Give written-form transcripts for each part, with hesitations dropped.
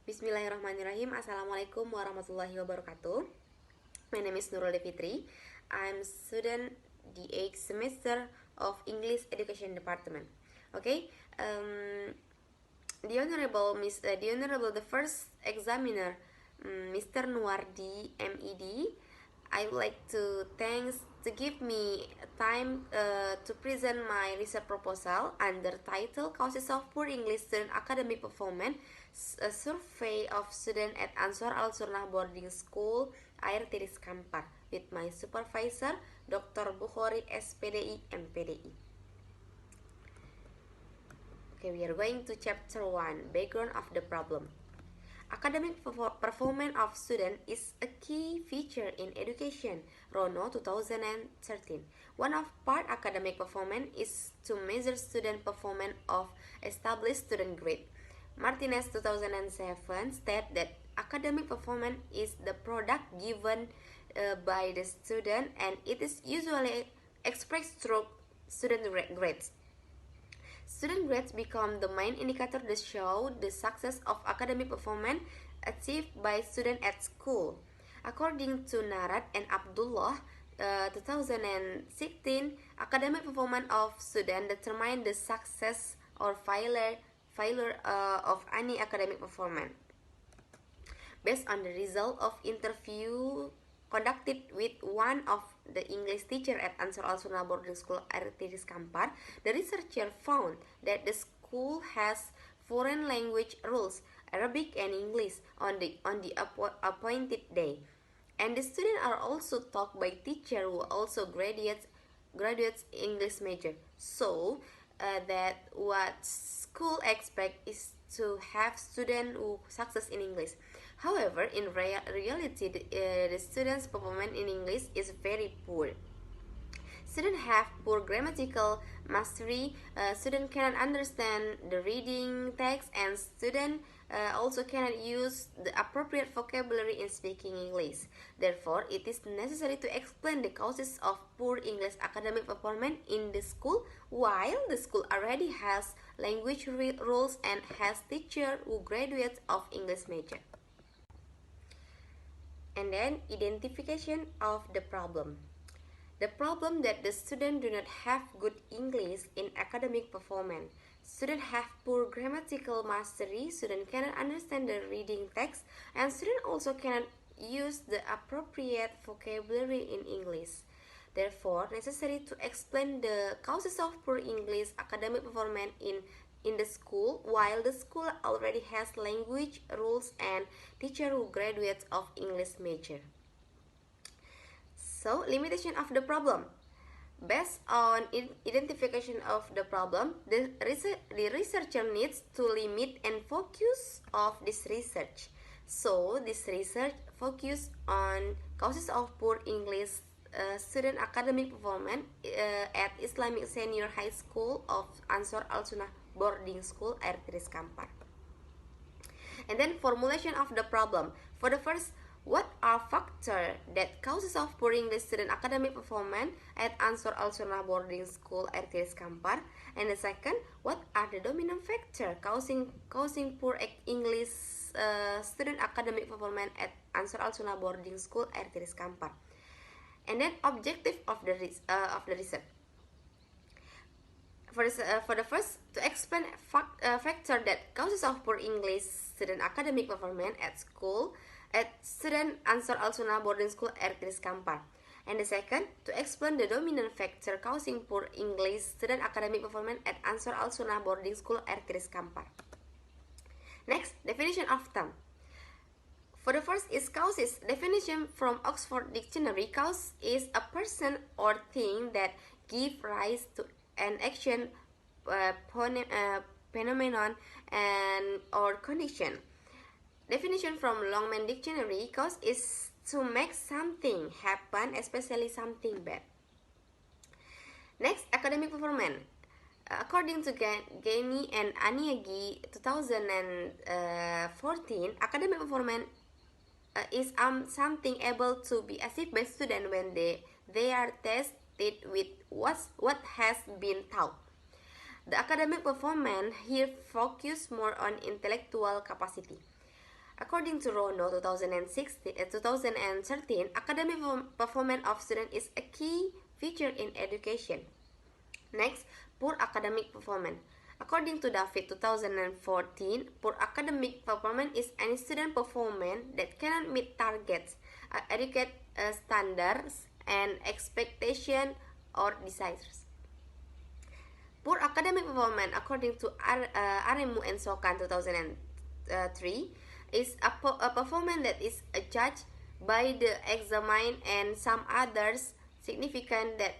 Bismillahirrahmanirrahim. Assalamualaikum warahmatullahi wabarakatuh. My name is Nurul Devitri. I'm student the 8th semester of English Education Department. Okay, the first examiner, Mr. Nuardi MED. I would like to thanks to give me time to present my research proposal under title Causes of Poor English Student Academic Performance, a survey of students at Ansor Al Sunnah Boarding School, Air Tiris Kampar, with my supervisor, Dr. Bukhari SPDI MPDI. Okay, we are going to chapter 1, background of the problem. Academic performance of students is a key feature in education. Rono 2013. One of part academic performance is to measure student performance of established student grade. Martinez 2007 state that academic performance is the product given by the student and it is usually expressed through student grades. Student grades become the main indicator that show the success of academic performance achieved by students at school. According to Narat and Abdullah, 2016, academic performance of students determine the success or failure of any academic performance. Based on the result of interview conducted with one of the English teacher at Ansor Al Sunnah Boarding School Air Tiris Kampar, the researcher found that the school has foreign language rules, Arabic and English, on the appointed day, and the students are also taught by teacher who also graduates English major. So that what school expect is to have students who success in English. However, in reality, the students' performance in English is very poor. Students have poor grammatical mastery, students cannot understand the reading text, and students also cannot use the appropriate vocabulary in speaking English. Therefore, it is necessary to explain the causes of poor English academic performance in the school, while the school already has language rules and has teachers who graduates of English major. And then identification of the problem. The problem that the students do not have good English in academic performance. Students have poor grammatical mastery, students cannot understand the reading text, and students also cannot use the appropriate vocabulary in English. Therefore, necessary to explain the causes of poor English academic performance in the school, while the school already has language rules and teacher who graduates of English major. So, limitation of the problem. Based on identification of the problem, the researcher needs to limit and focus of this research. So, this research focus on causes of poor English student academic performance at Islamic Senior High School of Ansor Al Sunnah Boarding School Air Tiris Kampar. And then formulation of the problem. For the first, what are factors that causes of poor English student academic performance at Ansor Al Sunnah Boarding School Air Tiris Kampar? And the second, what are the dominant factors causing poor English student academic performance at Ansor Al Sunnah Boarding School Air Tiris Kampar? And then objective of the research. For the first, to explain factor that causes of poor English student academic performance at school at student Ansor Al Sunnah Boarding School Air Tiris Kampar. And the second, to explain the dominant factor causing poor English student academic performance at Ansor Al Sunnah Boarding School Air Tiris Kampar. Next, definition of term. For the first is causes. Definition from Oxford Dictionary: cause is a person or thing that give rise to an action, phenomenon, and or condition. Definition from Longman Dictionary: cause is to make something happen, especially something bad. Next, academic performance. According to Gaini and Aniagi 2014, academic performance is something able to be achieved by students when they are tested with what has been taught. The academic performance here focus more on intellectual capacity. According to Rono 2013, academic performance of students is a key feature in education. Next, poor academic performance. According to David 2014, poor academic performance is any student performance that cannot meet targets, adequate standards, and expectation or desires. Poor academic performance, according to Aremu and Sokan 2003, is a performance that is judged by the examiner and some others significant that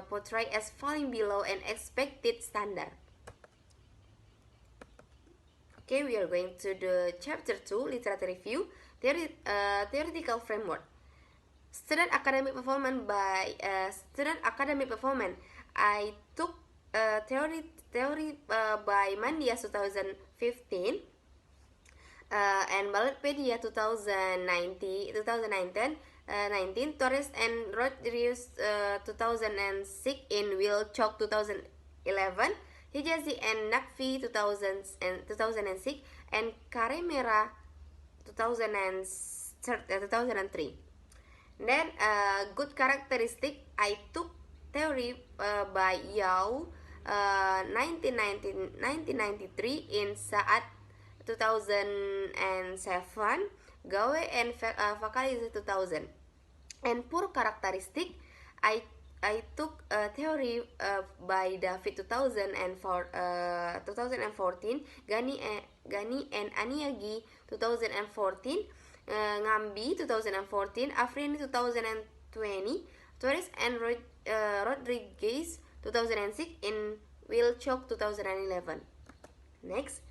portray as falling below an expected standard. Okay, we are going to the chapter 2, literature review, theoretical framework. Student academic performance. I took theory by Mandias 2015 and Ballotpedia 2019, Torres and Rodriguez 2006, in Wilczek 2011, Hijazi and Nakfi 2006, and Karemera 2003. Then good characteristic, I took theory by Yao 1993, in Saat 2007, Gawe and Fakalize 2000. And poor characteristic, I took theory by David 2014, Gani and Aniagi 2014, Ngambi 2014, Afrini 2020, Torres and Rodriguez 2006, in Wilczek 2011. Next,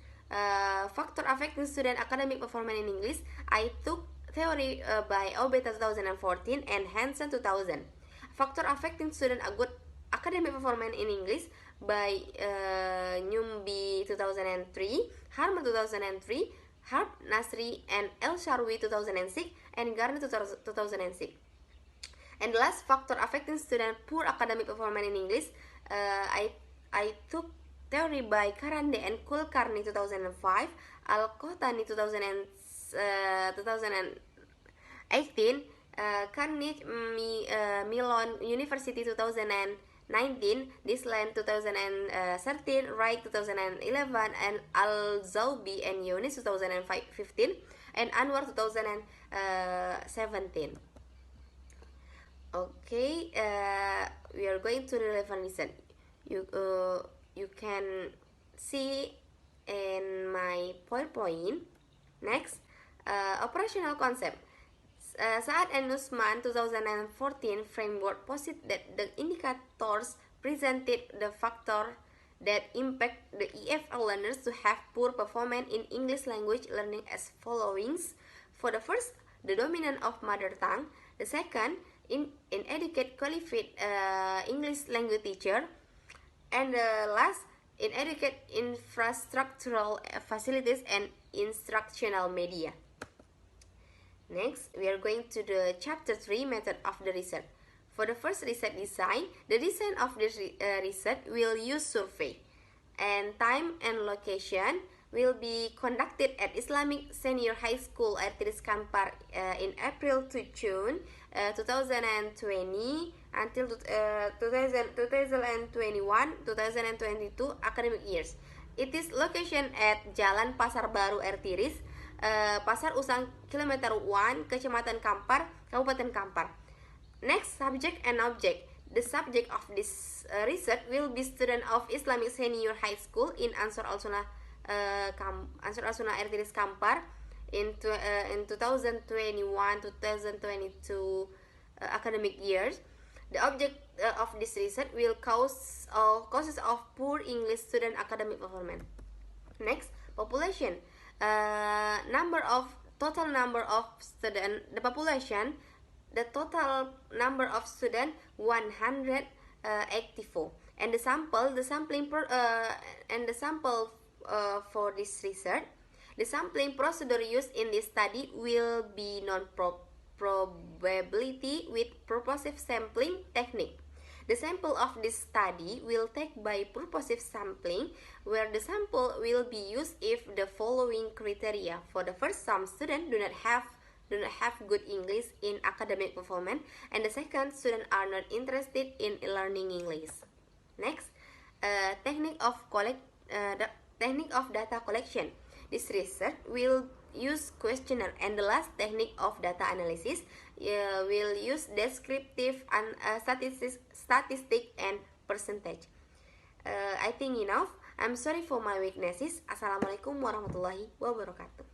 factor affecting student academic performance in English. I took theory by Obeta 2014 and Hansen 2000. Factor affecting student a good academic performance in English by Nyumbi 2003, Harma 2003, Harp Nasri and El Sharwi 2006, and Garner 2006. And the last factor affecting student poor academic performance in English, I took theory by Karande and Kulkarni 2005, Al-Kohtani 2018, Carnegie Mellon University 2019, Disland 2013, Wright 2011, and Al-Zawbi and Yunis 2015, and Anwar 2017. Okay, we are going to the relevant lesson. You can see in my PowerPoint. Next, operational concept. Saad and Nussman 2014 framework posit that the indicators presented the factor that impact the EFL learners to have poor performance in English language learning as followings. For the first, the dominance of mother tongue. The second, inadequate qualified English language teacher. And the last, inadequate infrastructural facilities and instructional media. Next, we are going to the chapter 3, method of the research. For the first research design, the design of the research will use survey, and time and location will be conducted at Islamic Senior High School at Kampar in April to June 2020 until 2021-2022 academic years. It is location at Jalan Pasar Baru Ertiris, Pasar Usang, Kilometer 1, Kecamatan Kampar, Kabupaten Kampar. Next, subject and object. The subject of this research will be student of Islamic Senior High School in Ansor Al-Sunnah Ertiris Kampar in 2021-2022 academic years. The object of this research will causes of poor English student academic performance. Next, population. Total number of student. The population. The total number of student 184, and the sampling for this research. The sampling procedure used in this study will be non-probability with purposive sampling technique. The sample of this study will take by purposive sampling, where the sample will be used if the following criteria. For the first, some students do not have good English in academic performance, and the second, students are not interested in learning English. Next, technique of data collection. This research will use questionnaire, and the last technique of data analysis will use descriptive and statistic and percentage. I think enough. I'm sorry for my weaknesses. Assalamualaikum warahmatullahi wabarakatuh.